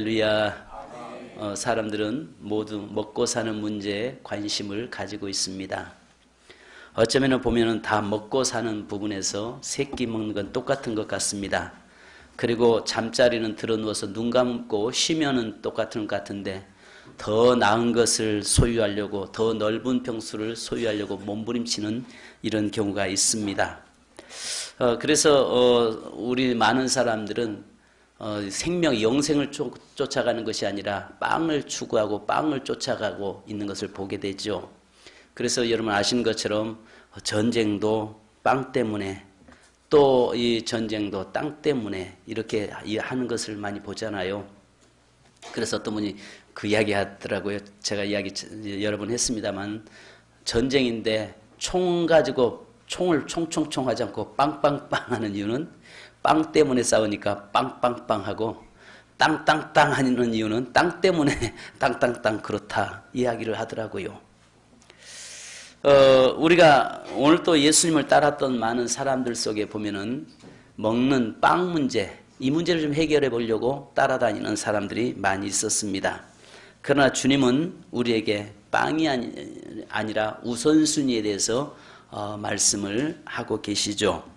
할렐루야. 사람들은 모두 먹고 사는 문제에 관심을 가지고 있습니다. 어쩌면 보면은 다 먹고 사는 부분에서 새끼 먹는 건 똑같은 것 같습니다. 그리고 잠자리는 들어누워서 눈 감고 쉬면은 똑같은 것 같은데 더 나은 것을 소유하려고 더 넓은 평수를 소유하려고 몸부림치는 이런 경우가 있습니다. 그래서 우리 많은 사람들은 생명, 영생을 쫓아가는 것이 아니라 빵을 추구하고 빵을 쫓아가고 있는 것을 보게 되죠. 그래서 여러분 아시는 것처럼 전쟁도 빵 때문에 또 이 전쟁도 땅 때문에 이렇게 하는 것을 많이 보잖아요. 그래서 어떤 분이 그 이야기 하더라고요. 제가 이야기 여러 번 했습니다만 전쟁인데 총 가지고 총을 총총총 하지 않고 빵빵빵 하는 이유는 빵 때문에 싸우니까 빵빵빵 하고 땅땅땅 하는 이유는 땅 때문에 땅땅땅 그렇다 이야기를 하더라고요. 우리가 오늘 또 예수님을 따랐던 많은 사람들 속에 보면은 먹는 빵 문제, 이 문제를 좀 해결해 보려고 따라다니는 사람들이 많이 있었습니다. 그러나 주님은 우리에게 빵이 아니라 우선순위에 대해서 말씀을 하고 계시죠.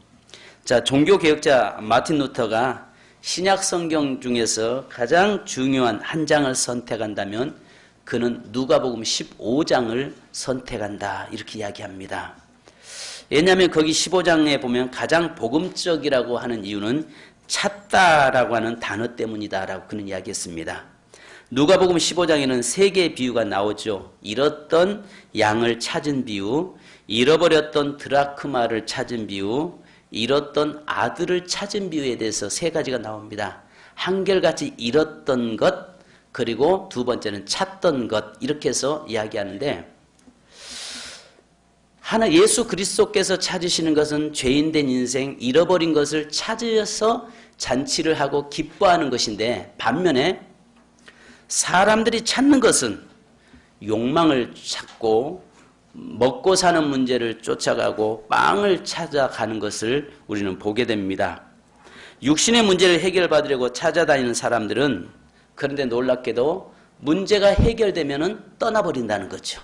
자, 종교개혁자 마틴 루터가 신약 성경 중에서 가장 중요한 한 장을 선택한다면 그는 누가복음 15장을 선택한다 이렇게 이야기합니다. 왜냐하면 거기 15장에 보면 가장 복음적이라고 하는 이유는 찾다라고 하는 단어 때문이다라고 그는 이야기했습니다. 누가복음 15장에는 세 개의 비유가 나오죠. 잃었던 양을 찾은 비유, 잃어버렸던 드라크마를 찾은 비유, 잃었던 아들을 찾은 비유에 대해서 세 가지가 나옵니다. 한결같이 잃었던 것, 그리고 두 번째는 찾던 것, 이렇게 해서 이야기하는데 하나 예수 그리스도께서 찾으시는 것은 죄인된 인생, 잃어버린 것을 찾아서 잔치를 하고 기뻐하는 것인데 반면에 사람들이 찾는 것은 욕망을 찾고 먹고 사는 문제를 쫓아가고 빵을 찾아가는 것을 우리는 보게 됩니다. 육신의 문제를 해결받으려고 찾아다니는 사람들은 그런데 놀랍게도 문제가 해결되면은 떠나버린다는 거죠.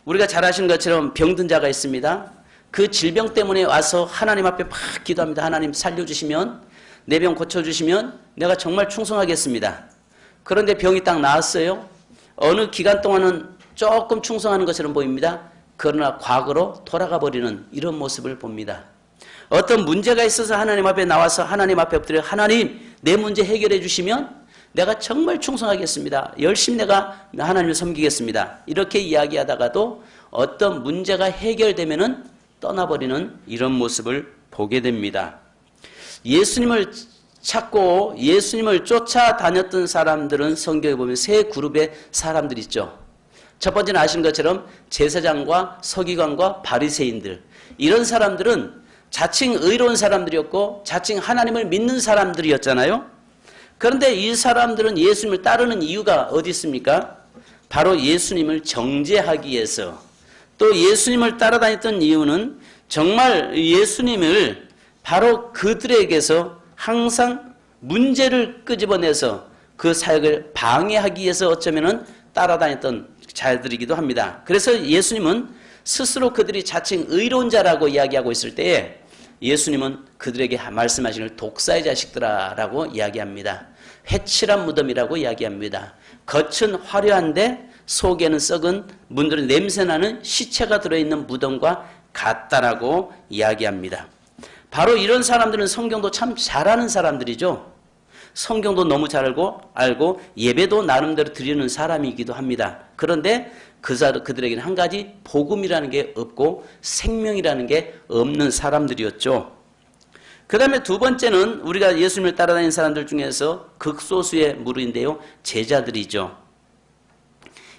우리가 잘 아시는 것처럼 병든 자가 있습니다. 그 질병 때문에 와서 하나님 앞에 막 기도합니다. 하나님 살려주시면, 내 병 고쳐주시면 내가 정말 충성하겠습니다. 그런데 병이 딱 나았어요. 어느 기간 동안은 조금 충성하는 것처럼 보입니다. 그러나 과거로 돌아가 버리는 이런 모습을 봅니다. 어떤 문제가 있어서 하나님 앞에 나와서 하나님 앞에 엎드려 하나님 내 문제 해결해 주시면 내가 정말 충성하겠습니다. 열심히 내가 하나님을 섬기겠습니다. 이렇게 이야기하다가도 어떤 문제가 해결되면은 떠나버리는 이런 모습을 보게 됩니다. 예수님을 찾고 예수님을 쫓아다녔던 사람들은 성경에 보면 세 그룹의 사람들 있죠. 첫 번째는 아시는 것처럼 제사장과 서기관과 바리새인들, 이런 사람들은 자칭 의로운 사람들이었고 자칭 하나님을 믿는 사람들이었잖아요. 그런데 이 사람들은 예수님을 따르는 이유가 어디 있습니까? 바로 예수님을 정죄하기 위해서, 또 예수님을 따라다녔던 이유는 정말 예수님을 바로 그들에게서 항상 문제를 끄집어내서 그 사역을 방해하기 위해서 어쩌면은 따라다녔던 자들이기도 합니다. 그래서 예수님은 스스로 그들이 자칭 의로운 자라고 이야기하고 있을 때에 예수님은 그들에게 말씀하시는 독사의 자식들아라고 이야기합니다. 회칠한 무덤이라고 이야기합니다. 겉은 화려한데 속에는 썩은 문들은 냄새나는 시체가 들어있는 무덤과 같다라고 이야기합니다. 바로 이런 사람들은 성경도 참 잘하는 사람들이죠. 성경도 너무 잘 알고 예배도 나름대로 드리는 사람이기도 합니다. 그런데 그들에게는 한 가지 복음이라는 게 없고 생명이라는 게 없는 사람들이었죠. 그 다음에 두 번째는 우리가 예수님을 따라다니는 사람들 중에서 극소수의 무리인데요. 제자들이죠.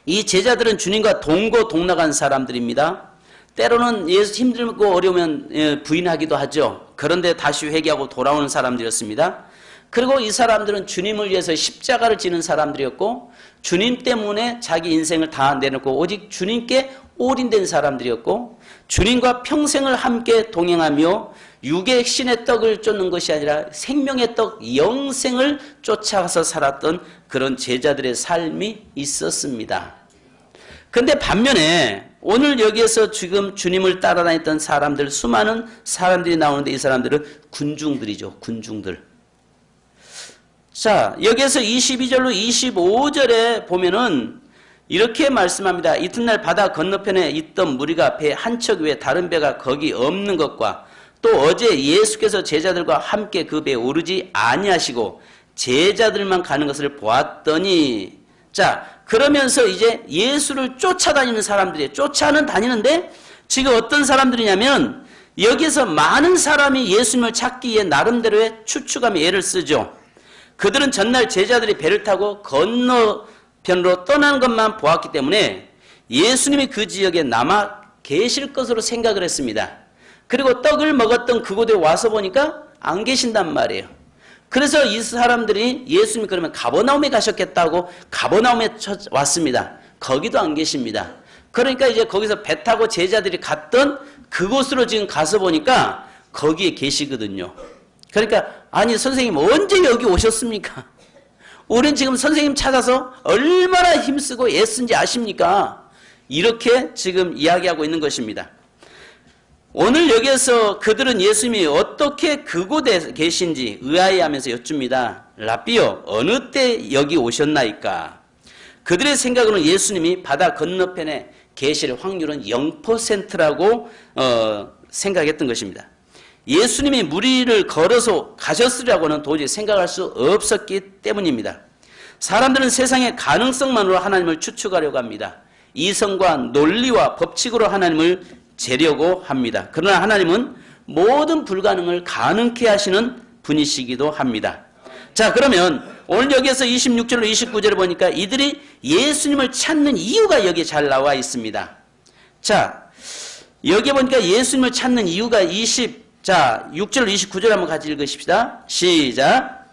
이 제자들은 주님과 동거동락한 사람들입니다. 때로는 예수 힘들고 어려우면 부인하기도 하죠. 그런데 다시 회개하고 돌아오는 사람들이었습니다. 그리고 이 사람들은 주님을 위해서 십자가를 지는 사람들이었고 주님 때문에 자기 인생을 다 내놓고 오직 주님께 올인된 사람들이었고 주님과 평생을 함께 동행하며 육의 신의 떡을 쫓는 것이 아니라 생명의 떡 영생을 쫓아가서 살았던 그런 제자들의 삶이 있었습니다. 그런데 반면에 오늘 여기에서 지금 주님을 따라다녔던 사람들, 수많은 사람들이 나오는데 이 사람들은 군중들이죠. 군중들. 자, 여기에서 22절로 25절에 보면은 이렇게 말씀합니다. 이튿날 바다 건너편에 있던 무리가 배 한 척 외에 다른 배가 거기 없는 것과 또 어제 예수께서 제자들과 함께 그 배에 오르지 아니하시고 제자들만 가는 것을 보았더니, 자, 그러면서 이제 예수를 쫓아다니는 사람들이 다니는데 지금 어떤 사람들이냐면 여기서 많은 사람이 예수님을 찾기 위해 나름대로의 추측하며 애를 쓰죠. 그들은 전날 제자들이 배를 타고 건너편으로 떠나는 것만 보았기 때문에 예수님이 그 지역에 남아 계실 것으로 생각을 했습니다. 그리고 떡을 먹었던 그곳에 와서 보니까 안 계신단 말이에요. 그래서 이 사람들이 예수님이 그러면 가버나움에 가셨겠다고 가버나움에 왔습니다. 거기도 안 계십니다. 그러니까 이제 거기서 배 타고 제자들이 갔던 그곳으로 지금 가서 보니까 거기에 계시거든요. 그러니까 아니 선생님 언제 여기 오셨습니까? 우린 지금 선생님 찾아서 얼마나 힘쓰고 애쓴지 아십니까? 이렇게 지금 이야기하고 있는 것입니다. 오늘 여기에서 그들은 예수님이 어떻게 그곳에 계신지 의아해하면서 여쭙니다. 라삐요, 어느 때 여기 오셨나이까? 그들의 생각으로는 예수님이 바다 건너편에 계실 확률은 0%라고 생각했던 것입니다. 예수님이 무리를 걸어서 가셨으리라고는 도저히 생각할 수 없었기 때문입니다. 사람들은 세상의 가능성만으로 하나님을 추측하려고 합니다. 이성과 논리와 법칙으로 하나님을 재려고 합니다. 그러나 하나님은 모든 불가능을 가능케 하시는 분이시기도 합니다. 자, 그러면 오늘 여기에서 26절로 29절을 보니까 이들이 예수님을 찾는 이유가 여기에 잘 나와 있습니다. 자, 여기에 보니까 예수님을 찾는 이유가 6절 29절 한번 같이 읽으십시다. 시작.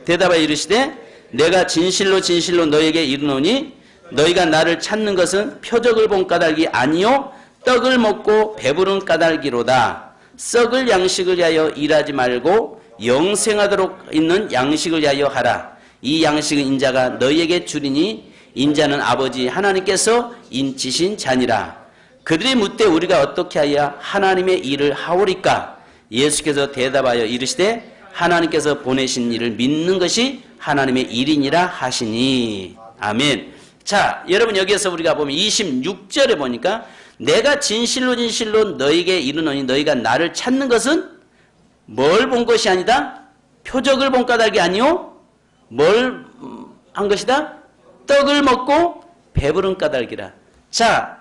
대답하여 이르시되 내가 진실로 진실로 너에게 이르노니 너희가 나를 찾는 것은 표적을 본 까닭이 아니요 떡을 먹고 배부른 까닭이로다. 썩을 양식을 위하여 일하지 말고 영생하도록 있는 양식을 위하여 하라. 이 양식은 인자가 너희에게 주리니 인자는 아버지 하나님께서 인치신 자니라. 그들이 묻되 우리가 어떻게 하여 하나님의 일을 하오리까? 예수께서 대답하여 이르시되 하나님께서 보내신 일을 믿는 것이 하나님의 일이니라 하시니. 아멘. 자, 여러분 여기에서 우리가 보면 26절에 보니까 내가 진실로 진실로 너희에게 이르노니 너희가 나를 찾는 것은 뭘 본 것이 아니다? 표적을 본 까닭이 아니요 뭘 한 것이다? 떡을 먹고 배부른 까닭이라. 자,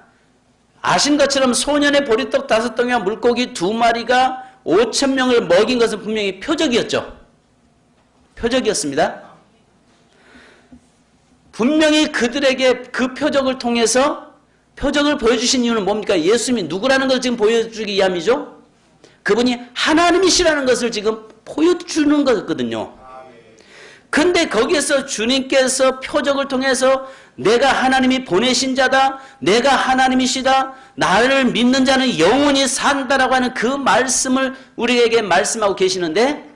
아신 것처럼 소년의 보리떡 5덩이와 물고기 2마리가 5,000명을 먹인 것은 분명히 표적이었죠. 표적이었습니다. 분명히 그들에게 그 표적을 통해서 표적을 보여주신 이유는 뭡니까? 예수님이 누구라는 것을 지금 보여주기 위함이죠. 그분이 하나님이시라는 것을 지금 보여주는 거거든요. 근데 거기에서 주님께서 표적을 통해서 내가 하나님이 보내신 자다, 내가 하나님이시다, 나를 믿는 자는 영원히 산다라고 하는 그 말씀을 우리에게 말씀하고 계시는데,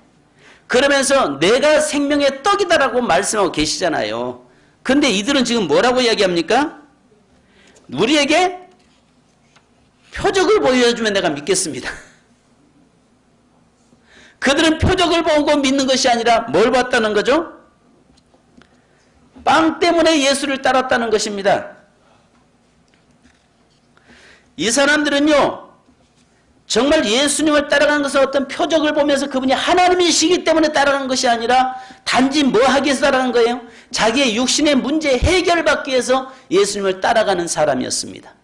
그러면서 내가 생명의 떡이다라고 말씀하고 계시잖아요. 근데 이들은 지금 뭐라고 이야기합니까? 우리에게 표적을 보여주면 내가 믿겠습니다. 그들은 표적을 보고 믿는 것이 아니라 뭘 봤다는 거죠? 빵 때문에 예수를 따랐다는 것입니다. 이 사람들은요, 정말 예수님을 따라간 것은 어떤 표적을 보면서 그분이 하나님이시기 때문에 따라간 것이 아니라 단지 뭐 하기 위해서 따라간 거예요? 자기의 육신의 문제 해결받기 위해서 예수님을 따라가는 사람이었습니다.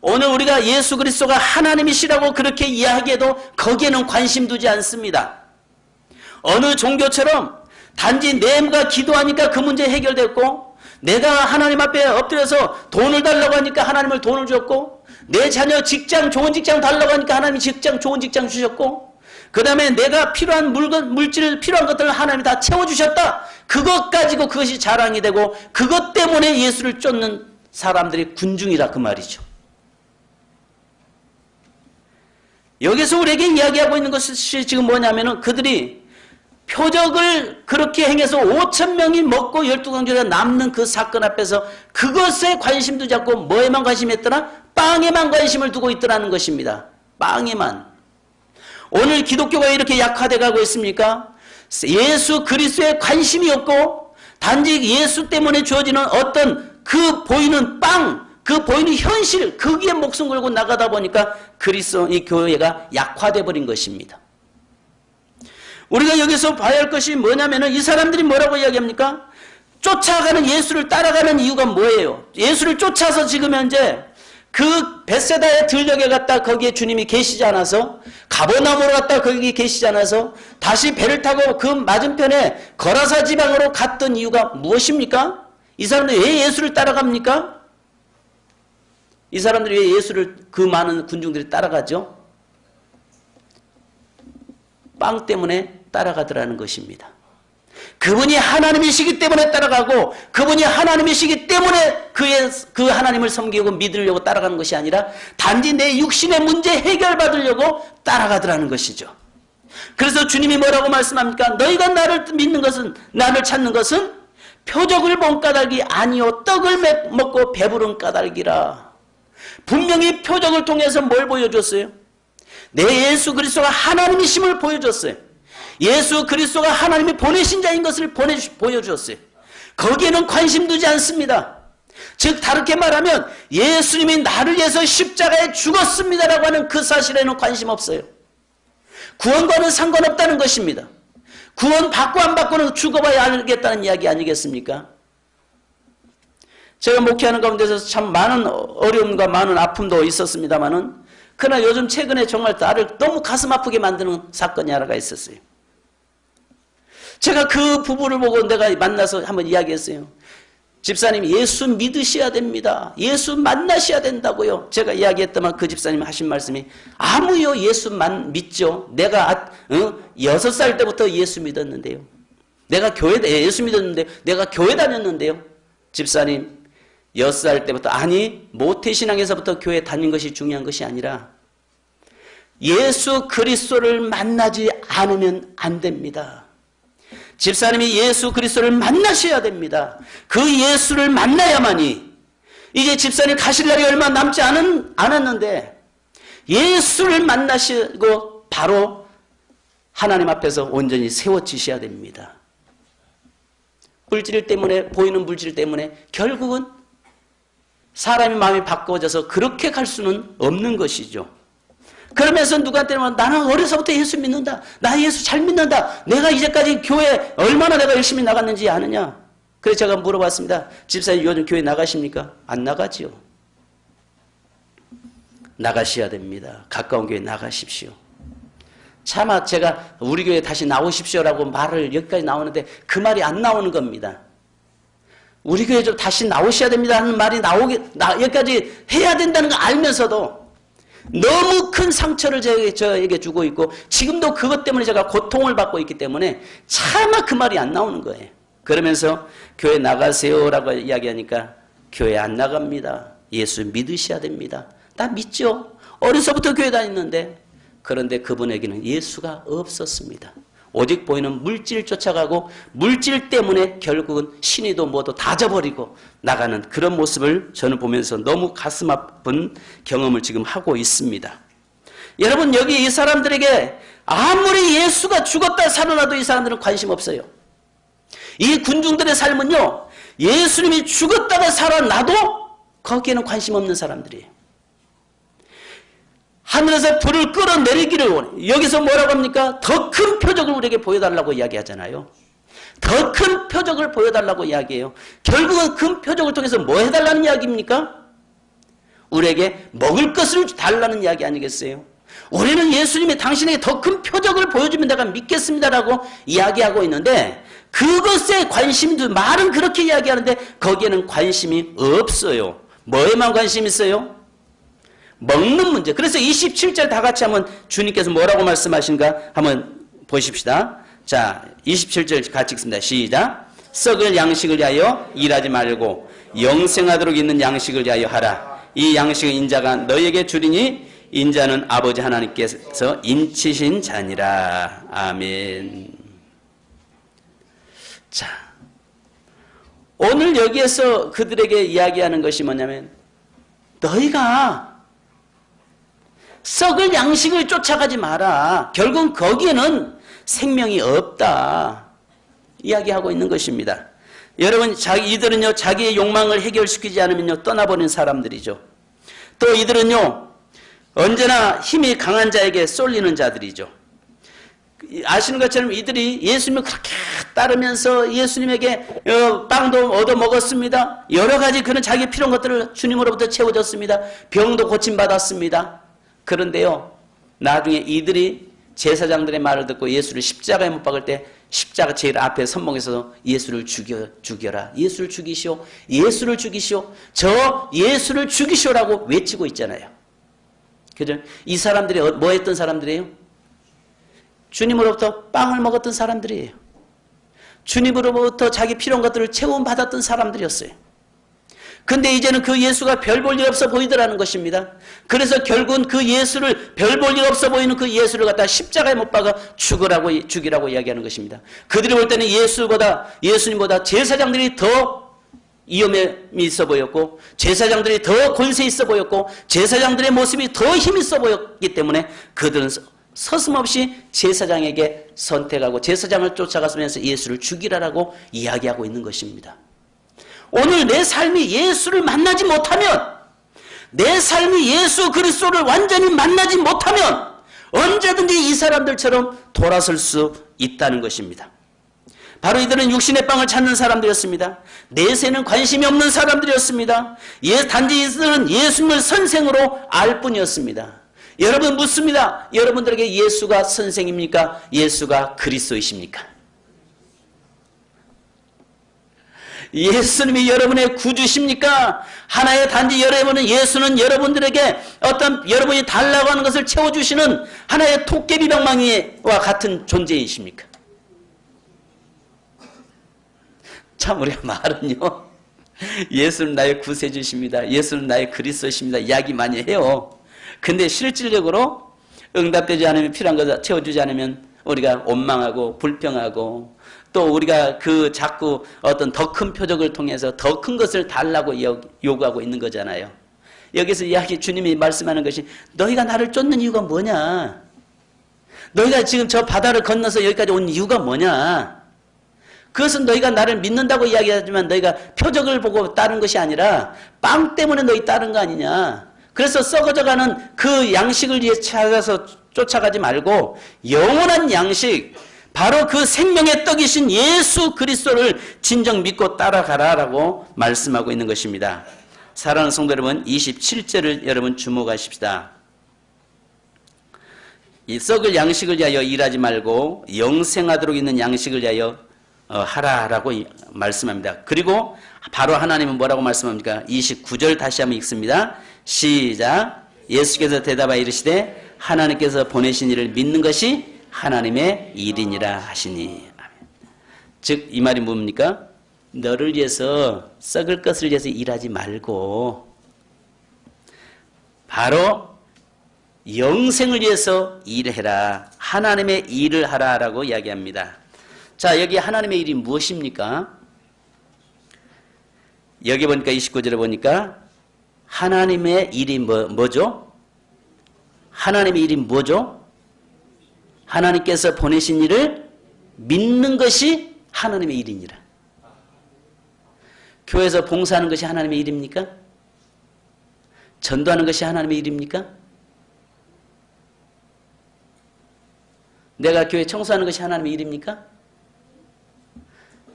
오늘 우리가 예수 그리스도가 하나님이시라고 그렇게 이야기해도 거기에는 관심 두지 않습니다. 어느 종교처럼 단지 내가 기도하니까 그 문제 해결됐고, 내가 하나님 앞에 엎드려서 돈을 달라고 하니까 하나님을 돈을 줬고, 내 자녀 직장 좋은 직장 달라고 하니까 하나님이 직장 좋은 직장 주셨고, 그 다음에 내가 필요한 물질, 필요한 것들을 하나님이 다 채워주셨다. 그것 가지고 그것이 자랑이 되고 그것 때문에 예수를 쫓는 사람들이 군중이라 그 말이죠. 여기서 우리에게 이야기하고 있는 것이 지금 뭐냐면은 그들이 표적을 그렇게 행해서 5,000명이 먹고 12강조가 남는 그 사건 앞에서 그것에 관심 두지 않고 뭐에만 관심이 있더라? 빵에만 관심을 두고 있더라는 것입니다. 빵에만. 오늘 기독교가 이렇게 약화돼 가고 있습니까? 예수 그리스도에 관심이 없고 단지 예수 때문에 주어지는 어떤 그 보이는 빵, 그 보이는 현실, 거기에 목숨 걸고 나가다 보니까 그리스도 이 교회가 약화돼 버린 것입니다. 우리가 여기서 봐야 할 것이 뭐냐면은 이 사람들이 뭐라고 이야기합니까? 쫓아가는 예수를 따라가는 이유가 뭐예요? 예수를 쫓아서 지금 현재 그 벳세다의 들녘에 갔다 거기에 주님이 계시지 않아서 가버나움으로 갔다 거기 계시지 않아서 다시 배를 타고 그 맞은편에 거라사 지방으로 갔던 이유가 무엇입니까? 이 사람들이 왜 예수를 따라갑니까? 이 사람들이 왜 예수를 그 많은 군중들이 따라가죠? 빵 때문에 따라가더라는 것입니다. 그분이 하나님이시기 때문에 따라가고 그분이 하나님이시기 때문에 그 하나님을 섬기고 믿으려고 따라가는 것이 아니라 단지 내 육신의 문제 해결받으려고 따라가더라는 것이죠. 그래서 주님이 뭐라고 말씀합니까? 너희가 나를 믿는 것은, 나를 찾는 것은 표적을 본 까닭이 아니요 떡을 먹고 배부른 까닭이라. 분명히 표적을 통해서 뭘 보여줬어요? 내 예수 그리스도가 하나님이심을 보여줬어요. 예수 그리스도가 하나님이 보내신 자인 것을 보여주었어요. 거기에는 관심 두지 않습니다. 즉 다르게 말하면 예수님이 나를 위해서 십자가에 죽었습니다라고 하는 그 사실에는 관심 없어요. 구원과는 상관없다는 것입니다. 구원 받고 안 받고는 죽어봐야 알겠다는 이야기 아니겠습니까? 제가 목회하는 가운데서 참 많은 어려움과 많은 아픔도 있었습니다만은 그러나 요즘 최근에 정말 나를 너무 가슴 아프게 만드는 사건이 하나가 있었어요. 제가 그 부부를 보고 내가 만나서 한번 이야기했어요. 집사님 예수 믿으셔야 됩니다. 예수 만나셔야 된다고요. 제가 이야기했더만 그 집사님이 하신 말씀이 아무요 예수만 믿죠. 내가 6살 때부터 예수 믿었는데요. 내가 예수 믿었는데 내가 교회 다녔는데요. 집사님 6살 때부터 아니 모태신앙에서부터 교회 다닌 것이 중요한 것이 아니라 예수 그리스도를 만나지 않으면 안 됩니다. 집사님이 예수 그리스도를 만나셔야 됩니다. 그 예수를 만나야만이 이제 집사님 가실 날이 얼마 남지 않았는데 예수를 만나시고 바로 하나님 앞에서 온전히 세워지셔야 됩니다. 물질 때문에 보이는 물질 때문에 결국은 사람의 마음이 바꿔져서 그렇게 갈 수는 없는 것이죠. 그러면서 누구한테는 나는 어려서부터 예수 믿는다. 나 예수 잘 믿는다. 내가 이제까지 교회 얼마나 내가 열심히 나갔는지 아느냐. 그래서 제가 물어봤습니다. 집사님 요즘 교회 나가십니까? 안 나가지요. 나가셔야 됩니다. 가까운 교회 나가십시오. 차마 제가 우리 교회 다시 나오십시오라고 말을 여기까지 나오는데 그 말이 안 나오는 겁니다. 우리 교회 좀 다시 나오셔야 됩니다 하는 말이 여기까지 해야 된다는 거 알면서도 너무 큰 상처를 저에게 주고 있고 지금도 그것 때문에 제가 고통을 받고 있기 때문에 차마 그 말이 안 나오는 거예요. 그러면서 교회 나가세요라고 이야기하니까 교회 안 나갑니다. 예수 믿으셔야 됩니다. 나 믿죠. 어려서부터 교회 다녔는데 그런데 그분에게는 예수가 없었습니다. 오직 보이는 물질 쫓아가고 물질 때문에 결국은 신의도 뭐도 다 져버리고 나가는 그런 모습을 저는 보면서 너무 가슴 아픈 경험을 지금 하고 있습니다. 여러분 여기 이 사람들에게 아무리 예수가 죽었다 살아나도 이 사람들은 관심 없어요. 이 군중들의 삶은요 예수님이 죽었다가 살아나도 거기에는 관심 없는 사람들이에요. 하늘에서 불을 끌어내리기를 원해. 여기서 뭐라고 합니까? 더 큰 표적을 우리에게 보여달라고 이야기하잖아요. 더 큰 표적을 보여달라고 이야기해요. 결국은 큰 표적을 통해서 뭐 해달라는 이야기입니까? 우리에게 먹을 것을 달라는 이야기 아니겠어요? 우리는 예수님이 당신에게 더 큰 표적을 보여주면 내가 믿겠습니다라고 이야기하고 있는데 그것에 관심도 말은 그렇게 이야기하는데 거기에는 관심이 없어요. 뭐에만 관심이 있어요? 먹는 문제. 그래서 27절 다 같이 한번 주님께서 뭐라고 말씀하신가 한번 보십시다. 자, 27절 같이 읽습니다. 시작. 썩을 양식을 위하여 일하지 말고 영생하도록 있는 양식을 위하여 하라. 이 양식은 인자가 너에게 주리니 인자는 아버지 하나님께서 인치신 자니라. 아멘. 자, 오늘 여기에서 그들에게 이야기하는 것이 뭐냐면 너희가 썩을 양식을 쫓아가지 마라. 결국 거기에는 생명이 없다. 이야기하고 있는 것입니다. 여러분, 이들은요, 자기의 욕망을 해결시키지 않으면요, 떠나버린 사람들이죠. 또 이들은요, 언제나 힘이 강한 자에게 쏠리는 자들이죠. 아시는 것처럼 이들이 예수님을 그렇게 따르면서 예수님에게 빵도 얻어 먹었습니다. 여러 가지 그런 자기 필요한 것들을 주님으로부터 채워졌습니다. 병도 고침받았습니다. 그런데요, 나중에 이들이 제사장들의 말을 듣고 예수를 십자가에 못 박을 때 십자가 제일 앞에 선봉에서 예수를 죽여라. 예수를 죽이시오. 예수를 죽이시오. 저 예수를 죽이시오라고 외치고 있잖아요. 그죠? 이 사람들이 뭐 했던 사람들이에요? 주님으로부터 빵을 먹었던 사람들이에요. 주님으로부터 자기 필요한 것들을 체험받았던 사람들이었어요. 근데 이제는 그 예수가 별 볼 일 없어 보이더라는 것입니다. 그래서 결국은 그 예수를 별 볼 일 없어 보이는 그 예수를 갖다 십자가에 못 박아 죽이라고 이야기하는 것입니다. 그들이 볼 때는 예수님보다 제사장들이 더 위험이 있어 보였고, 제사장들이 더 권세 있어 보였고, 제사장들의 모습이 더 힘 있어 보였기 때문에 그들은 서슴없이 제사장에게 선택하고 제사장을 쫓아가면서 예수를 죽이라라고 이야기하고 있는 것입니다. 오늘 내 삶이 예수를 만나지 못하면, 내 삶이 예수 그리스도를 완전히 만나지 못하면 언제든지 이 사람들처럼 돌아설 수 있다는 것입니다. 바로 이들은 육신의 빵을 찾는 사람들이었습니다. 내세는 관심이 없는 사람들이었습니다. 단지 이들은 예수님을 선생으로 알 뿐이었습니다. 여러분 묻습니다. 여러분들에게 예수가 선생입니까? 예수가 그리스도이십니까? 예수님이 여러분의 구주십니까? 하나의 단지 예수는 여러분들에게 어떤 여러분이 달라고 하는 것을 채워주시는 하나의 토끼비 방망이와 같은 존재이십니까? 참 우리가 말은요, 예수는 나의 구세주십니다. 예수는 나의 그리스도십니다. 이야기 많이 해요. 근데 실질적으로 응답되지 않으면, 필요한 것 채워주지 않으면 우리가 원망하고 불평하고, 또 우리가 자꾸 어떤 더 큰 표적을 통해서 더 큰 것을 달라고 요구하고 있는 거잖아요. 여기서 주님이 말씀하는 것이, 너희가 나를 쫓는 이유가 뭐냐? 너희가 지금 저 바다를 건너서 여기까지 온 이유가 뭐냐? 그것은 너희가 나를 믿는다고 이야기하지만 너희가 표적을 보고 따른 것이 아니라 빵 때문에 너희 따른 거 아니냐? 그래서 썩어져가는 그 양식을 위해 찾아서 쫓아가지 말고 영원한 양식, 바로 그 생명의 떡이신 예수 그리스도를 진정 믿고 따라가라라고 말씀하고 있는 것입니다. 사랑하는 성도 여러분, 27절을 여러분 주목하십시다. 이 썩을 양식을 위하여 일하지 말고 영생하도록 있는 양식을 위하여 하라라고 말씀합니다. 그리고 바로 하나님은 뭐라고 말씀합니까? 29절 다시 한번 읽습니다. 시작. 예수께서 대답하여 이르시되 하나님께서 보내신 이를 믿는 것이 하나님의 일이니라 하시니. 즉 이 말이 뭡니까? 너를 위해서, 썩을 것을 위해서 일하지 말고 바로 영생을 위해서 일해라. 하나님의 일을 하라라고 이야기합니다. 자, 여기 하나님의 일이 무엇입니까? 여기 보니까 29절에 보니까 하나님의 일이 뭐죠? 하나님의 일이 뭐죠? 하나님께서 보내신 일을 믿는 것이 하나님의 일이니라. 교회에서 봉사하는 것이 하나님의 일입니까? 전도하는 것이 하나님의 일입니까? 내가 교회 청소하는 것이 하나님의 일입니까?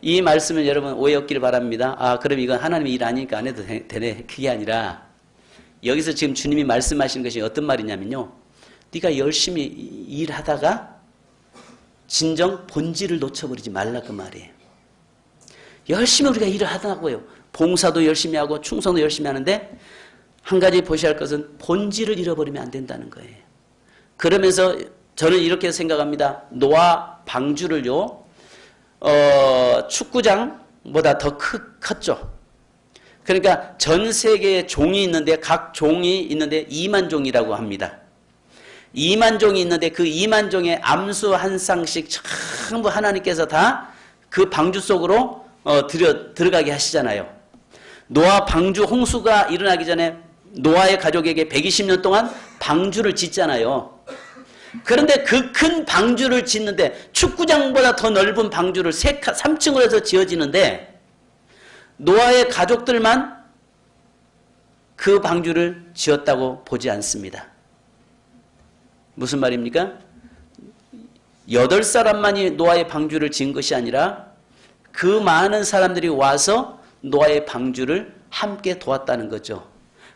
이 말씀을 여러분 오해 없기를 바랍니다. 아, 그럼 이건 하나님의 일 아니니까 안 해도 되네. 그게 아니라 여기서 지금 주님이 말씀하시는 것이 어떤 말이냐면요, 네가 열심히 일하다가 진정 본질을 놓쳐버리지 말라 그 말이에요. 열심히 우리가 일을 하더라고요. 봉사도 열심히 하고 충성도 열심히 하는데 한 가지 보셔야 할 것은 본질을 잃어버리면 안 된다는 거예요. 그러면서 저는 이렇게 생각합니다. 노아 방주를요, 축구장보다 더 컸죠. 그러니까 전 세계에 종이 있는데, 각 종이 있는데 2만 종이라고 합니다. 2만 종이 있는데 그 2만 종의 암수 한 쌍씩 전부 하나님께서 다 그 방주 속으로 들어가게 하시잖아요. 노아 방주 홍수가 일어나기 전에 노아의 가족에게 120년 동안 방주를 짓잖아요. 그런데 그 큰 방주를 짓는데, 축구장보다 더 넓은 방주를 3층으로 해서 지어지는데 노아의 가족들만 그 방주를 지었다고 보지 않습니다. 무슨 말입니까? 8사람만이 노아의 방주를 지은 것이 아니라 그 많은 사람들이 와서 노아의 방주를 함께 도왔다는 거죠.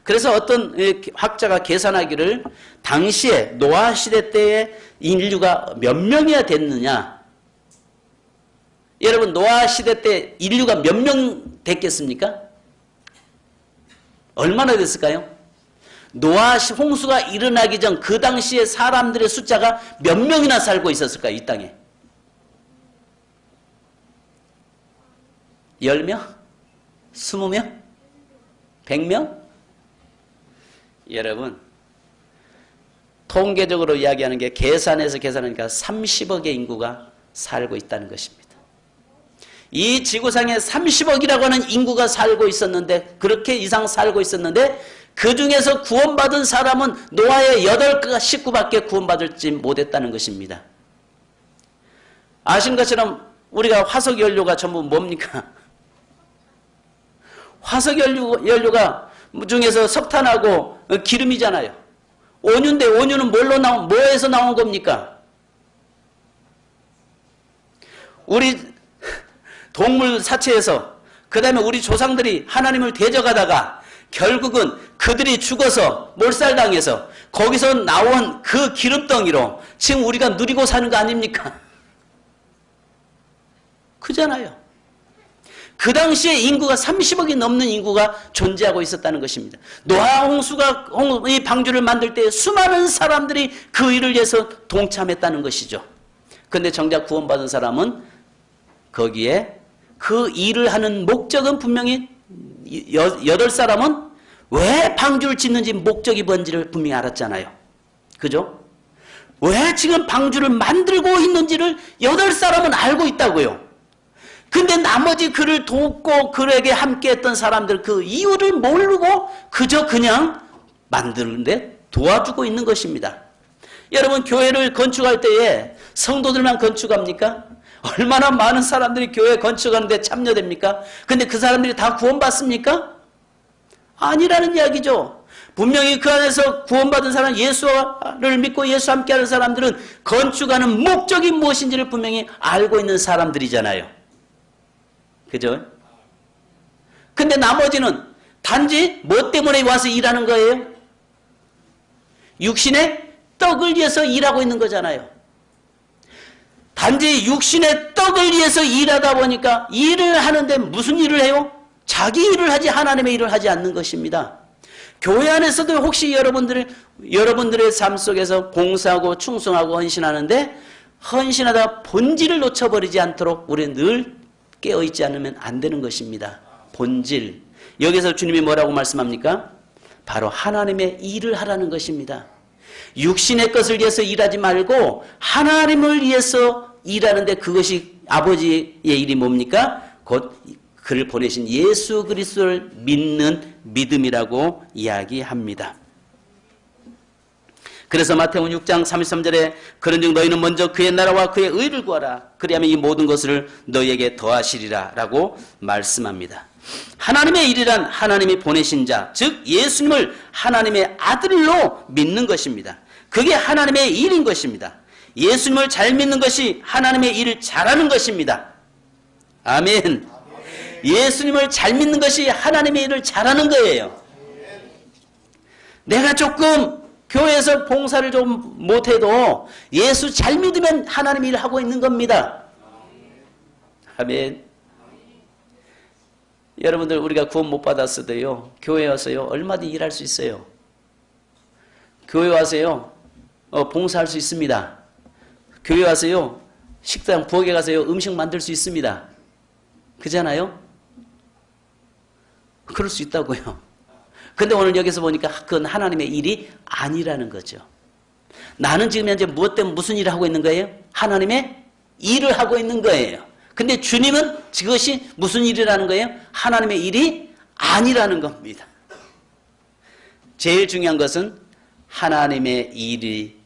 그래서 어떤 학자가 계산하기를 당시에 노아 시대 때의 인류가 몇 명이나 됐느냐. 여러분, 노아 시대 때 인류가 몇 명 됐겠습니까? 얼마나 됐을까요? 노아 홍수가 일어나기 전 그 당시에 사람들의 숫자가 몇 명이나 살고 있었을까요? 이 땅에. 10명? 20명? 100명? 여러분, 통계적으로 이야기하는 게 계산해서 계산하니까 30억의 인구가 살고 있다는 것입니다. 이 지구상에 30억이라고 하는 인구가 살고 있었는데, 그렇게 이상 살고 있었는데, 그 중에서 구원받은 사람은 노아의 8 식구밖에 구원받을지 못했다는 것입니다. 아신 것처럼 우리가 화석연료가 전부 뭡니까? 화석연료가 중에서 석탄하고 기름이잖아요. 온유인데 온유는 뭐에서 나온 겁니까? 우리 동물 사체에서, 그 다음에 우리 조상들이 하나님을 대적하다가 결국은 그들이 죽어서 몰살당해서 거기서 나온 그 기름덩이로 지금 우리가 누리고 사는 거 아닙니까? 그잖아요. 그 당시에 인구가 30억이 넘는 인구가 존재하고 있었다는 것입니다. 노아 홍수가 이 방주를 만들 때 수많은 사람들이 그 일을 위해서 동참했다는 것이죠. 그런데 정작 구원받은 사람은 거기에 그 일을 하는 목적은 분명히 8사람은 왜 방주를 짓는지 목적이 뭔지를 분명히 알았잖아요. 그죠? 왜 지금 방주를 만들고 있는지를 8사람은 알고 있다고요. 근데 나머지 그를 돕고 그에게 함께했던 사람들 그 이유를 모르고 그저 그냥 만드는데 도와주고 있는 것입니다. 여러분, 교회를 건축할 때에 성도들만 건축합니까? 얼마나 많은 사람들이 교회 건축하는데 참여됩니까? 근데 그 사람들이 다 구원받습니까? 아니라는 이야기죠. 분명히 그 안에서 구원받은 사람, 예수를 믿고 예수와 함께하는 사람들은 건축하는 목적이 무엇인지를 분명히 알고 있는 사람들이잖아요. 그죠? 근데 나머지는 단지 뭐 때문에 와서 일하는 거예요? 육신의 떡을 위해서 일하고 있는 거잖아요. 단지 육신의 떡을 위해서 일하다 보니까 일을 하는데 무슨 일을 해요? 자기 일을 하지 하나님의 일을 하지 않는 것입니다. 교회 안에서도 혹시 여러분들의 삶 속에서 봉사하고 충성하고 헌신하는데 헌신하다 본질을 놓쳐버리지 않도록 우리는 늘 깨어있지 않으면 안 되는 것입니다. 본질. 여기서 주님이 뭐라고 말씀합니까? 바로 하나님의 일을 하라는 것입니다. 육신의 것을 위해서 일하지 말고 하나님을 위해서 일하는데 그것이 아버지의 일이 뭡니까? 곧 그를 보내신 예수 그리스도를 믿는 믿음이라고 이야기합니다. 그래서 마태복음 6장 33절에 그런즉 너희는 먼저 그의 나라와 그의 의를 구하라. 그리하면 이 모든 것을 너희에게 더하시리라 라고 말씀합니다. 하나님의 일이란 하나님이 보내신 자, 즉 예수님을 하나님의 아들로 믿는 것입니다. 그게 하나님의 일인 것입니다. 예수님을 잘 믿는 것이 하나님의 일을 잘하는 것입니다. 아멘. 예수님을 잘 믿는 것이 하나님의 일을 잘하는 거예요. 내가 조금 교회에서 봉사를 좀 못해도 예수 잘 믿으면 하나님 일을 하고 있는 겁니다. 아멘. 여러분들 우리가 구원 못 받았어도요. 교회 와서요. 얼마든지 일할 수 있어요. 교회 와서요. 봉사할 수 있습니다. 교회 와서요. 식당 부엌에 가서요. 음식 만들 수 있습니다. 그잖아요? 그럴 수 있다고요. 근데 오늘 여기서 보니까 그건 하나님의 일이 아니라는 거죠. 나는 지금 현재 무엇 때문에 무슨 일을 하고 있는 거예요? 하나님의 일을 하고 있는 거예요. 근데 주님은 그것이 무슨 일이라는 거예요? 하나님의 일이 아니라는 겁니다. 제일 중요한 것은 하나님의 일이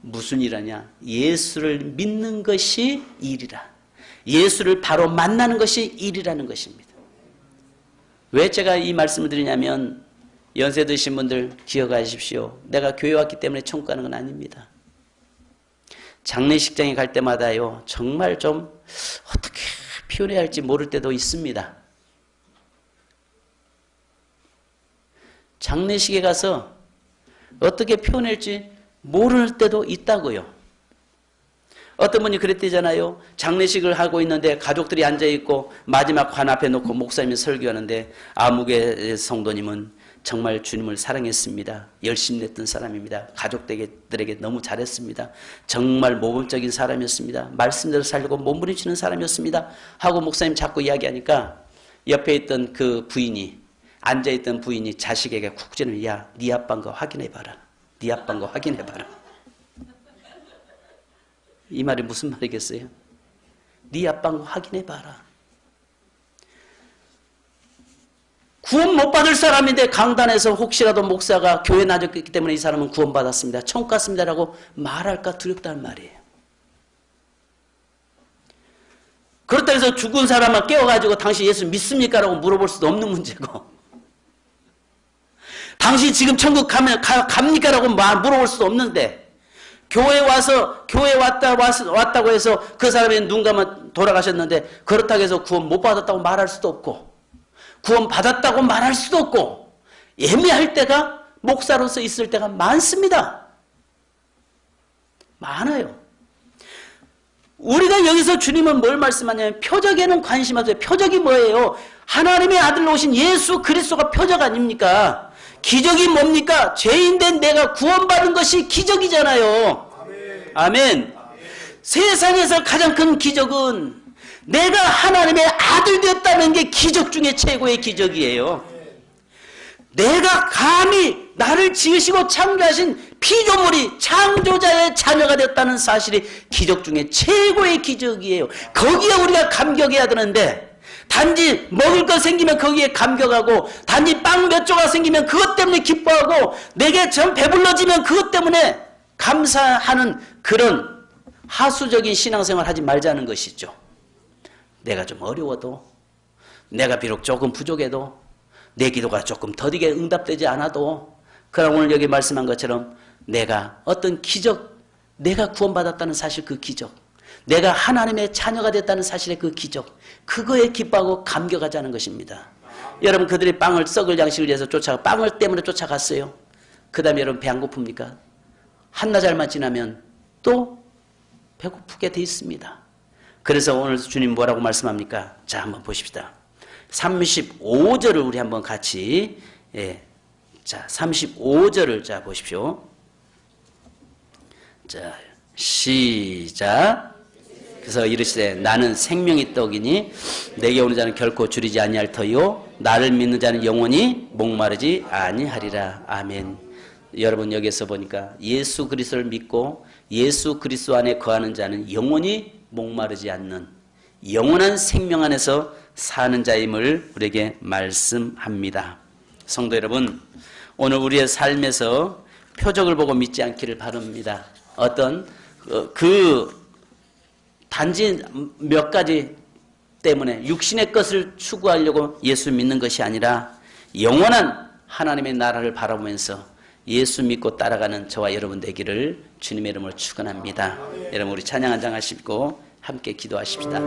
무슨 일이냐? 예수를 믿는 것이 일이라. 예수를 바로 만나는 것이 일이라는 것입니다. 왜 제가 이 말씀을 드리냐면 연세 드신 분들 기억하십시오. 내가 교회 왔기 때문에 천국 가는 건 아닙니다. 장례식장에 갈 때마다요. 정말 좀 어떻게 표현해야 할지 모를 때도 있습니다. 장례식에 가서 어떻게 표현할지 모를 때도 있다고요. 어떤 분이 그랬대잖아요. 장례식을 하고 있는데 가족들이 앉아있고 마지막 관 앞에 놓고 목사님이 설교하는데 아무개 성도님은 정말 주님을 사랑했습니다. 열심히 냈던 사람입니다. 가족들에게 너무 잘했습니다. 정말 모범적인 사람이었습니다. 말씀대로 살려고 몸부림치는 사람이었습니다. 하고 목사님 자꾸 이야기하니까 옆에 있던 그 부인이 앉아있던 부인이 자식에게 쿡 찌르면 야, 네 아빠인 거 확인해봐라. 네 아빠인 거 확인해봐라. 이 말이 무슨 말이겠어요? 네 아빠인 거 확인해봐라. 구원 못 받을 사람인데 강단에서 혹시라도 목사가 교회 나졌기 때문에 이 사람은 구원받았습니다. 천국 갔습니다라고 말할까 두렵다는 말이에요. 그렇다고 해서 죽은 사람을 깨워가지고 당신 예수 믿습니까? 라고 물어볼 수도 없는 문제고 당신 지금 천국 갑니까? 라고 물어볼 수도 없는데 교회 왔다고 해서 그 사람이 눈 감아 돌아가셨는데 그렇다고 해서 구원 못 받았다고 말할 수도 없고 구원 받았다고 말할 수도 없고 애매할 때가 목사로서 있을 때가 많습니다. 많아요. 우리가 여기서 주님은 뭘 말씀하냐면 표적에는 관심 없어요. 표적이 뭐예요? 하나님의 아들로 오신 예수 그리스도가 표적 아닙니까? 기적이 뭡니까? 죄인된 내가 구원받은 것이 기적이잖아요. 아멘. 아멘. 세상에서 가장 큰 기적은 내가 하나님의 아들 되었다는 게 기적 중에 최고의 기적이에요. 내가 감히 나를 지으시고 창조하신 피조물이 창조자의 자녀가 됐다는 사실이 기적 중에 최고의 기적이에요. 거기에 우리가 감격해야 되는데 단지 먹을 거 생기면 거기에 감격하고 단지 빵 몇 조각 생기면 그것 때문에 기뻐하고 내게 전 배불러지면 그것 때문에 감사하는 그런 하수적인 신앙생활 하지 말자는 것이죠. 내가 좀 어려워도 내가 비록 조금 부족해도 내 기도가 조금 더디게 응답되지 않아도 그럼 오늘 여기 말씀한 것처럼 내가 어떤 기적 내가 구원받았다는 사실 그 기적 내가 하나님의 자녀가 됐다는 사실의 그 기적 그거에 기뻐하고 감격하자는 것입니다. 여러분 그들이 빵을 썩을 양식을 위해서 빵을 때문에 쫓아갔어요. 그 다음에 여러분 배 안 고픕니까? 한나절만 지나면 또 배고프게 돼 있습니다. 그래서 오늘 주님 뭐라고 말씀합니까? 자, 한번 보십시다. 35절을 우리 한번 같이, 자, 35절을 자, 보십시오. 자, 시작. 그래서 이르시되 나는 생명의 떡이니 내게 오는 자는 결코 줄이지 아니할 터요 나를 믿는 자는 영원히 목마르지 아니하리라. 아멘. 여러분 여기서 보니까 예수 그리스도를 믿고 예수 그리스도 안에 거하는 자는 영원히 목마르지 않는 영원한 생명 안에서 사는 자임을 우리에게 말씀합니다. 성도 여러분, 오늘 우리의 삶에서 표적을 보고 믿지 않기를 바랍니다. 어떤 단지 몇 가지 때문에 육신의 것을 추구하려고 예수 믿는 것이 아니라 영원한 하나님의 나라를 바라보면서 예수 믿고 따라가는 저와 여러분 되기를 주님의 이름으로 축원합니다. 여러분 우리 찬양 한 장 하시고 함께 기도하십시다.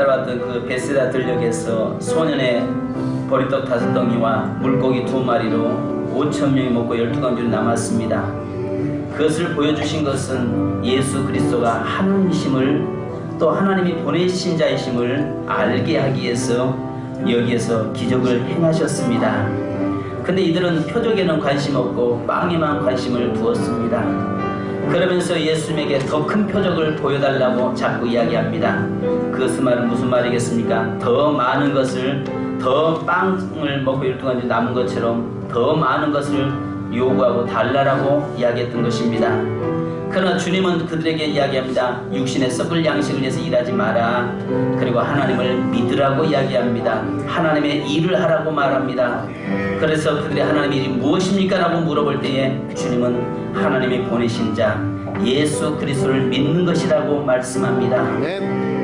따라왔던 그 베세다 들녘에서 소년의 보리떡 5덩이와 물고기 2마리로 5,000명이 먹고 12강주로 남았습니다. 그것을 보여주신 것은 예수 그리스도가 하나님이심을, 또 하나님이 보내신 자이심을 알게 하기 위해서 여기에서 기적을 행하셨습니다. 근데 이들은 표적에는 관심 없고 빵에만 관심을 두었습니다. 그러면서 예수님에게 더 큰 표적을 보여달라고 자꾸 이야기합니다. 그것은 말은 무슨 말이겠습니까? 더 많은 것을, 더 빵을 먹고 12가지 남은 것처럼 더 많은 것을 요구하고 달라라고 이야기했던 것입니다. 그러나 주님은 그들에게 이야기합니다. 육신의 썩을 양식을 위해서 일하지 마라. 그리고 하나님을 믿으라고 이야기합니다. 하나님의 일을 하라고 말합니다. 그래서 그들이 하나님의 일이 무엇입니까? 라고 물어볼 때에 주님은 하나님이 보내신 자 예수 그리스도를 믿는 것이라고 말씀합니다.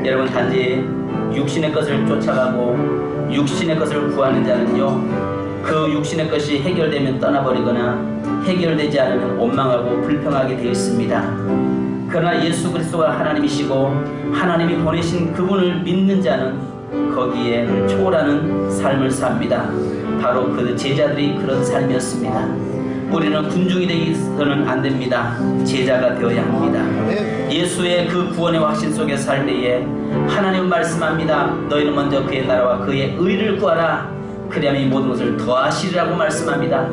여러분, 단지 육신의 것을 쫓아가고 육신의 것을 구하는 자는요, 그 육신의 것이 해결되면 떠나버리거나 해결되지 않으면 원망하고 불평하게 되어 있습니다. 그러나 예수 그리스도가 하나님이시고 하나님이 보내신 그분을 믿는 자는 거기에 초월하는 삶을 삽니다. 바로 그 제자들이 그런 삶이었습니다. 우리는 군중이 되기서는 안 됩니다. 제자가 되어야 합니다. 예수의 그 구원의 확신 속에 살 때에 하나님은 말씀합니다. 너희는 먼저 그의 나라와 그의 의를 구하라. 그리하면 이 모든 것을 더하시리라고 말씀합니다.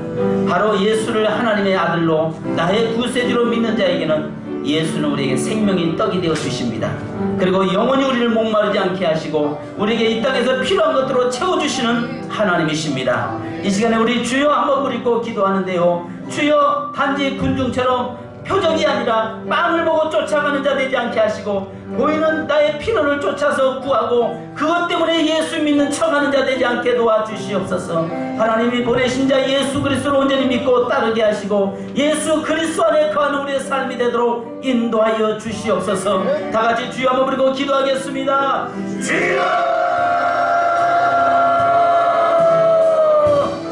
바로 예수를 하나님의 아들로 나의 구세주로 믿는 자에게는 예수는 우리에게 생명의 떡이 되어 주십니다. 그리고 영원히 우리를 목마르지 않게 하시고 우리에게 이 땅에서 필요한 것들로 채워주시는 하나님이십니다. 이 시간에 우리 주여 한번 부르고 기도하는데요, 주여 단지 군중처럼 표적이 아니라 빵을 보고 쫓아가는 자 되지 않게 하시고 보이는 나의 필요를 쫓아서 구하고 그것 때문에 예수 믿는 척하는 자 되지 않게 도와주시옵소서. 하나님이 보내신 자 예수 그리스도를 온전히 믿고 따르게 하시고 예수 그리스도 안에 거하는 우리의 삶이 되도록 인도하여 주시옵소서. 다같이 주여 한번 부르고 기도하겠습니다. 주여!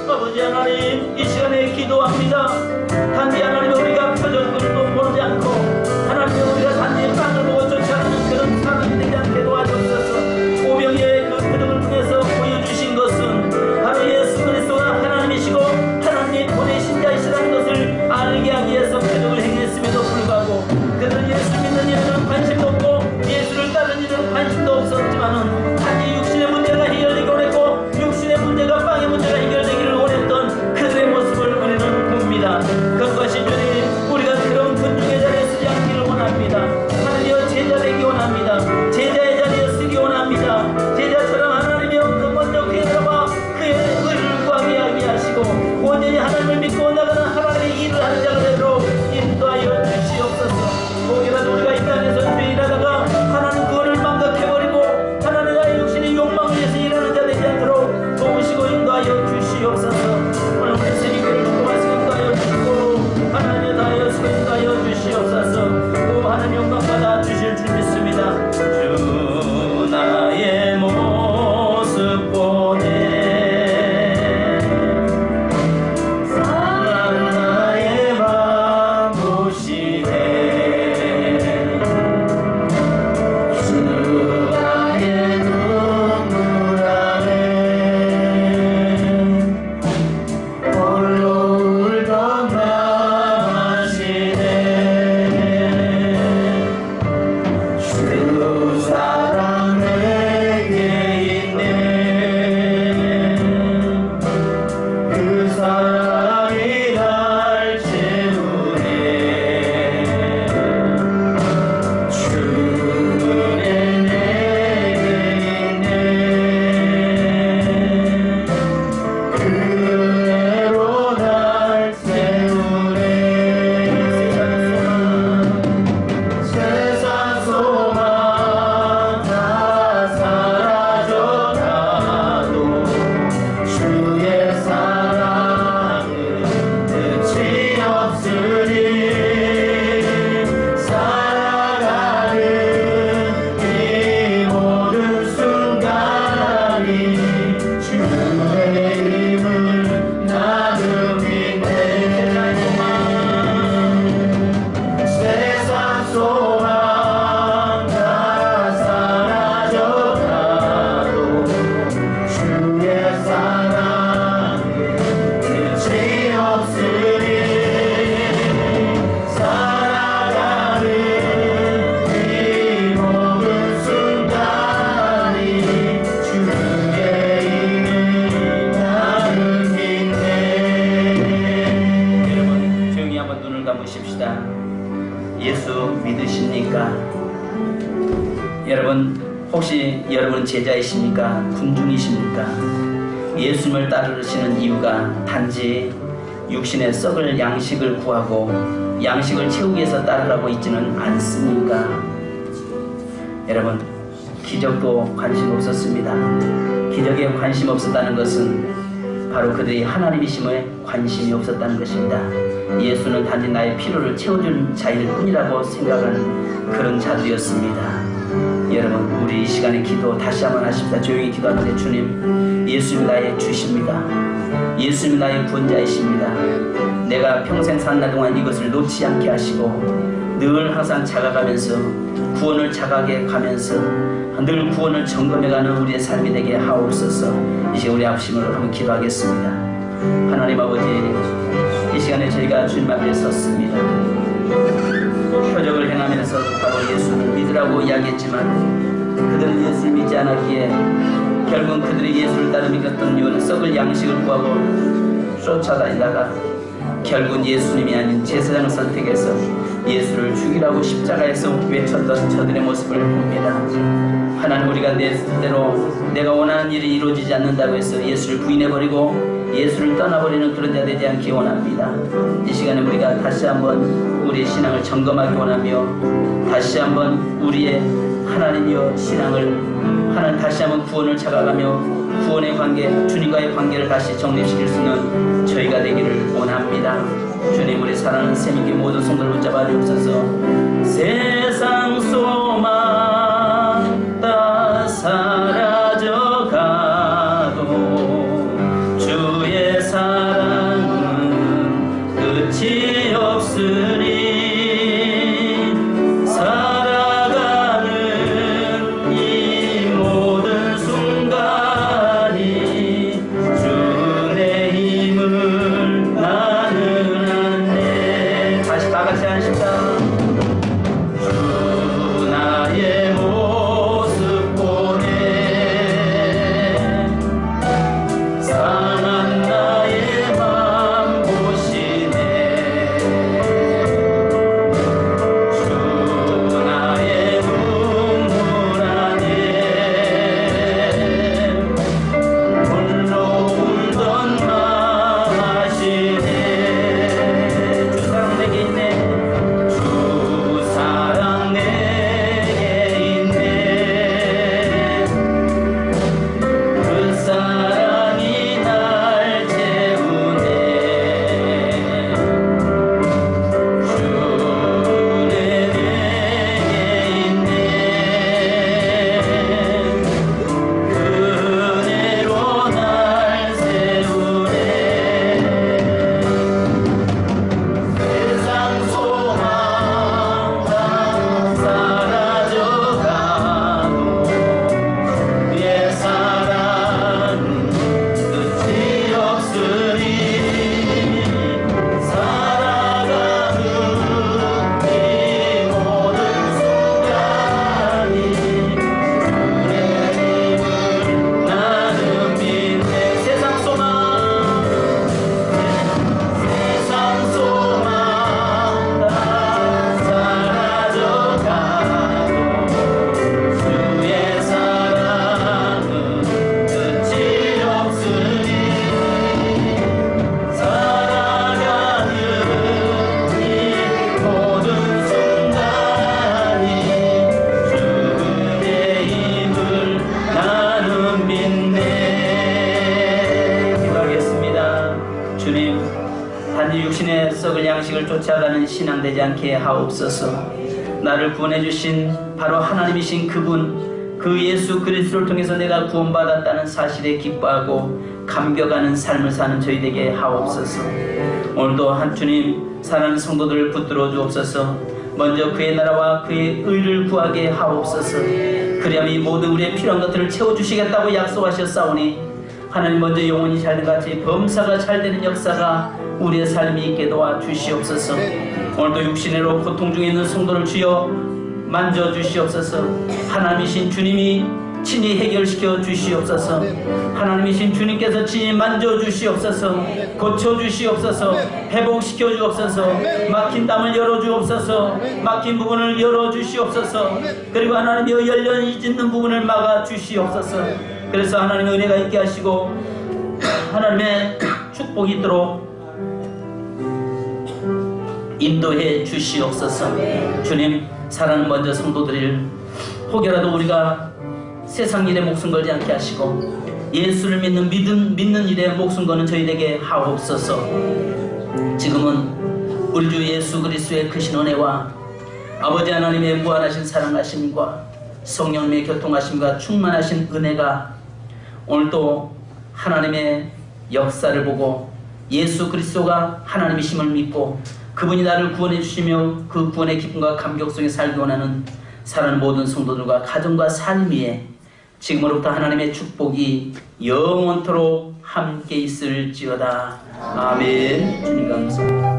아버지 하나님, 이 시간에 기도합니다. 단지 하나님 우리가 표적들도 모르지 않고 하나님 우리가 단지 빵을 보고 쫓아가는 그런 사람이 되지 않게 도와주옵소서. 오병이의 그 표적을 통해서 보여주신 것은 바로 예수 그리스도가 하나님이시고 하나님이 보내신 자이시라는 것을 알게 하기 위해서 표적을 행했음에도 불구하고 그들은 예수 믿는 일에는 관심도 없고 예수를 따르는 일에는 관심도 없었지만은 혹시 여러분 제자이십니까? 군중이십니까? 예수님을 따르시는 이유가 단지 육신의 썩을 양식을 구하고 양식을 채우기 위해서 따르라고 있지는 않습니까? 여러분, 기적도 관심 없었습니다. 기적에 관심 없었다는 것은 바로 그들이 하나님이심에 관심이 없었다는 것입니다. 예수는 단지 나의 필요를 채워준 자일 뿐이라고 생각하는 그런 자들이었습니다. 여러분, 우리 이 시간에 기도 다시 한번 하십시다. 조용히 기도하는데, 주님, 예수님이 나의 주십니다. 예수님이 나의 구원자이십니다. 내가 평생 사는 날 동안 이것을 놓지 않게 하시고 늘 항상 자각하면서 구원을 자각해 가면서 늘 구원을 점검해가는 우리의 삶이 되게 하옵소서. 이제 우리 합심으로 한번 기도하겠습니다. 하나님 아버지, 이 시간에 저희가 주님 앞에 섰습니다. 표적을 행하면서 바로 예수를 믿으라고 이야기했지만 그들은 예수를 믿지 않았기에 결국은 그들이 예수를 따르 믿었던 이유는 썩을 양식을 구하고 쫓아다니다가 결국은 예수님이 아닌 제사장을 선택해서 예수를 죽이라고 십자가에서 외쳤던 저들의 모습을 봅니다. 하나님, 우리가 내 뜻대로 내가 원하는 일이 이루어지지 않는다고 해서 예수를 부인해버리고 예수를 떠나버리는 그런 자 되지 않기 원합니다. 이 시간에 우리가 다시 한번 우리의 신앙을 점검하기 원하며 다시 한번 우리의 하나님이여 신앙을 하나님 다시 한번 구원을 찾아가며 구원의 관계, 주님과의 관계를 다시 정립시킬 수 있는 저희가 되기를 원합니다. 주님, 우리 사랑하는 새민기 모든 성도를 붙잡아 주옵소서. 세상 소망 다 사라져가도 주의 사랑은 끝이 없으니 양식을 쫓아가는 신앙 되지 않게 하옵소서. 나를 구원해 주신 바로 하나님이신 그분, 그 예수 그리스도를 통해서 내가 구원받았다는 사실에 기뻐하고 감격하는 삶을 사는 저희 되게 하옵소서. 오늘도 한 주님 사랑하는 성도들을 붙들어 주옵소서. 먼저 그의 나라와 그의 의를 구하게 하옵소서. 그리하면 이 모든 우리의 필요한 것들을 채워주시겠다고 약속하셨사오니 하나님, 먼저 영혼이 잘된 같이 범사가 잘되는 역사가 우리의 삶이 있게 도와주시옵소서. 오늘도 육신으로 고통 중에 있는 성도를 주여 만져주시옵소서. 하나님이신 주님이 친히 해결시켜 주시옵소서. 하나님이신 주님께서 친히 만져주시옵소서. 고쳐주시옵소서. 회복시켜 주옵소서. 막힌 담을 열어주옵소서. 막힌 부분을 열어주시옵소서. 그리고 하나님의 열려 있는 부분을 막아주시옵소서. 그래서 하나님의 은혜가 있게 하시고 하나님의 축복이 있도록 인도해 주시옵소서. 주님, 사랑은 먼저 성도들을 혹여라도 우리가 세상 일에 목숨 걸지 않게 하시고 예수를 믿는 일에 목숨 거는 저희에게 하옵소서. 지금은 우리 주 예수 그리스도의 크신 은혜와 아버지 하나님의 무한하신 사랑하심과 성령님의 교통하심과 충만하신 은혜가 오늘도 하나님의 역사를 보고 예수 그리스도가 하나님이심을 믿고 그분이 나를 구원해 주시며 그 구원의 기쁨과 감격 속에 살기 원하는 사랑하는 모든 성도들과 가정과 삶 위에 지금으로부터 하나님의 축복이 영원토록 함께 있을지어다. 아멘. 주님 감사합니다.